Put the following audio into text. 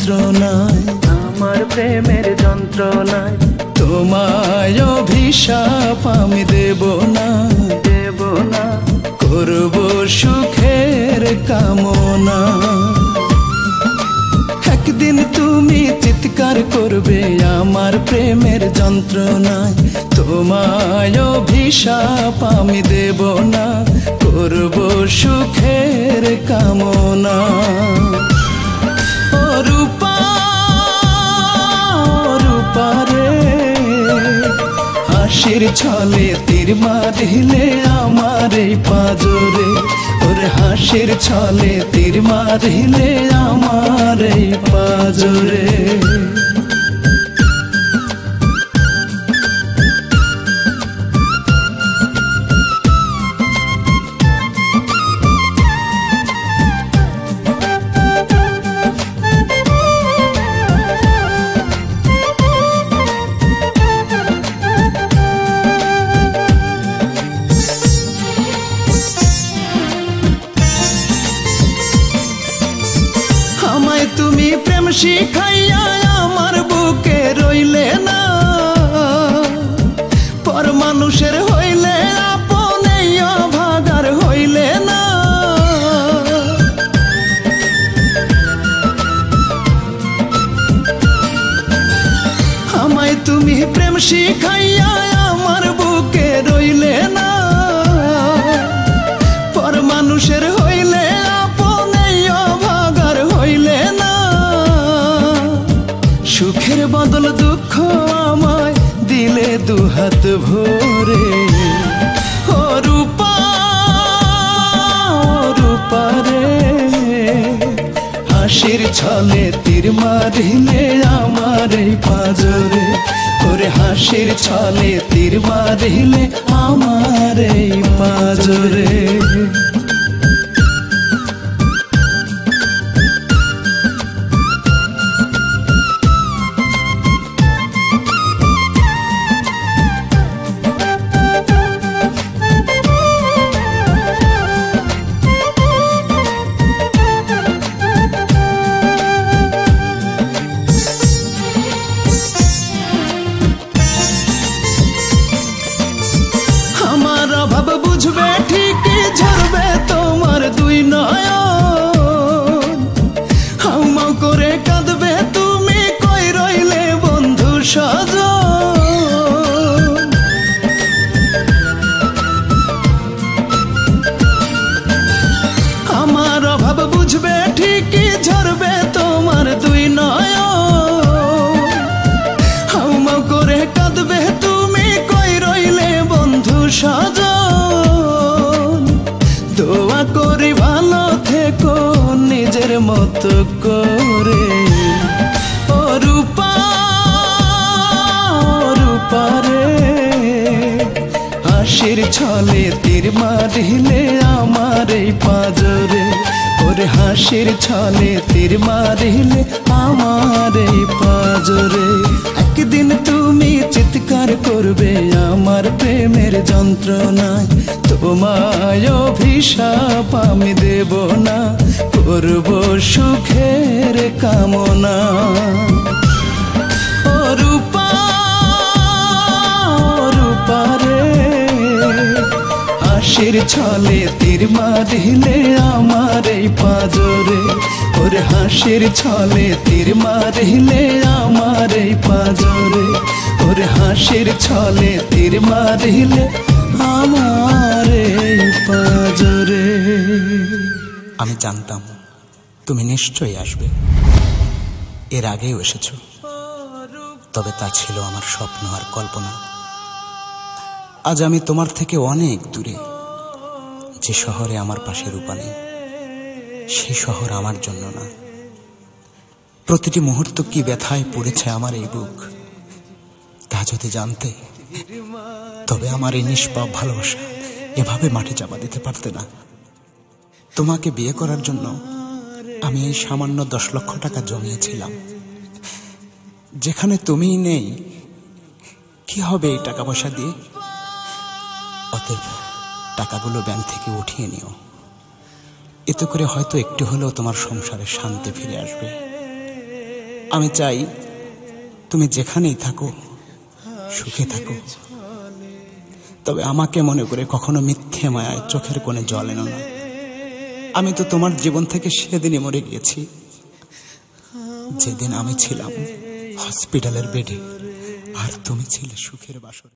যন্ত্রণায়, আমার প্রেমের যন্ত্রণায় তোমায় অভিশাপ আমি দেব না, দেব না। করব সুখের কামনা। একদিন তুমি চিৎকার করবে আমার প্রেমের যন্ত্রণায়, তোমায় অভিশাপ আমি দেব না, করব সুখের কামনা। ও রূপা, রূপা রে, হাসির ছলে তীর মারিলে আমার এই পাজরে, ওরে হাসির ছলে তীর মারিলে আমার এই পাজরে। তুমি প্রেম শিখাইয়া আমার বুকে রইলে না, পর মানুষের হইলে আপনে ভাগার হইলে না। আমায় তুমি প্রেম শিখাইয়া আমার বুকে রইলে না, পর মানুষের হইলে আপনে ভাগার হইলে না। সুখের বদল দুঃখ আমায় দিলে দুহাত ভরে। ও রূপা, রূপা রে, হাসির ছলে তীর মারিলে আমার এই পাজরে, ওরে হাসির ছলে তীর মারিলে আমার এই পাজরে। বুঝবে ঠিকই ঝরবে তোমার দুই নয়ন, হাউমাউ করে কাঁদবে তুমি কই রইলে বন্ধু সজন। আমার অভাব বুঝবে ঠিকই ঝরবে তোমার দুই নয়ন, হাউমাউ করে কাঁদবে তুমি কই রইলে বন্ধু সজন। দোয়া করি ভালো থেকো নিজের মতো করে। ও রূপা, রূপা রে, হাসির ছলে তীর মারিলে আমার এই পাজরে, ওরে হাসির ছলে তীর মারিলে আমার এই পাজরে। একদিন তুমি চিৎকার করবে আমার প্রেমের যন্ত্রণায়, তোমায় অভিশাপ আমি দেব না, করব সুখের কামনা। ও রূপা, রূপা রে, হাসির ছলে তীর মারিলে আমার এই পাজরে, ওরে হাসির ছলে তীর মারিলে আমার এই পাজরে, ওরে হাসির ছলে তীর মারিলে আমার এই পাজরে। আমি জানতাম তুমি নিশ্চয়ই আসবে, এর আগেও এসেছো, তবে তা ছিল আমার স্বপ্ন আর কল্পনা। আজ আমি তোমার থেকে অনেক দূরে, যে শহরে আমার পাশে রূপা নেই, সেই শহর আমার জন্য না। প্রতিটি মুহূর্ত কি ব্যথায় পড়েছে আমার এই বুক, তা যদি জানতে, তবে আমার এই নিষ্পাপ ভালোবাসা এভাবে মাটি চাপা দিতে পারতে না। তোমাকে বিয়ে করার জন্য আমি এই সামান্য 10 লক্ষ টাকা জমিয়েছিলাম, যেখানে তুমিই নেই। কি হবে এই টাকা পয়সা দিয়ে? অতএব টাকাগুলো ব্যাংক থেকে উঠিয়ে নিও, এতে করে হয়তো একটু হলেও তোমার সংসারে শান্তি ফিরে আসবে। আমি চাই তুমি যেখানেই থাকো সুখে থাকো, তবে আমাকে মনে করে কখনো মিথ্যে মায়ায় চোখের কোণে জল এনো না। আমি তো তোমার জীবন থেকে সেদিনই মরে গিয়েছি, যেদিন আমি ছিলাম হসপিটালের বেডে আর তুমি ছিলে সুখের বাসরে।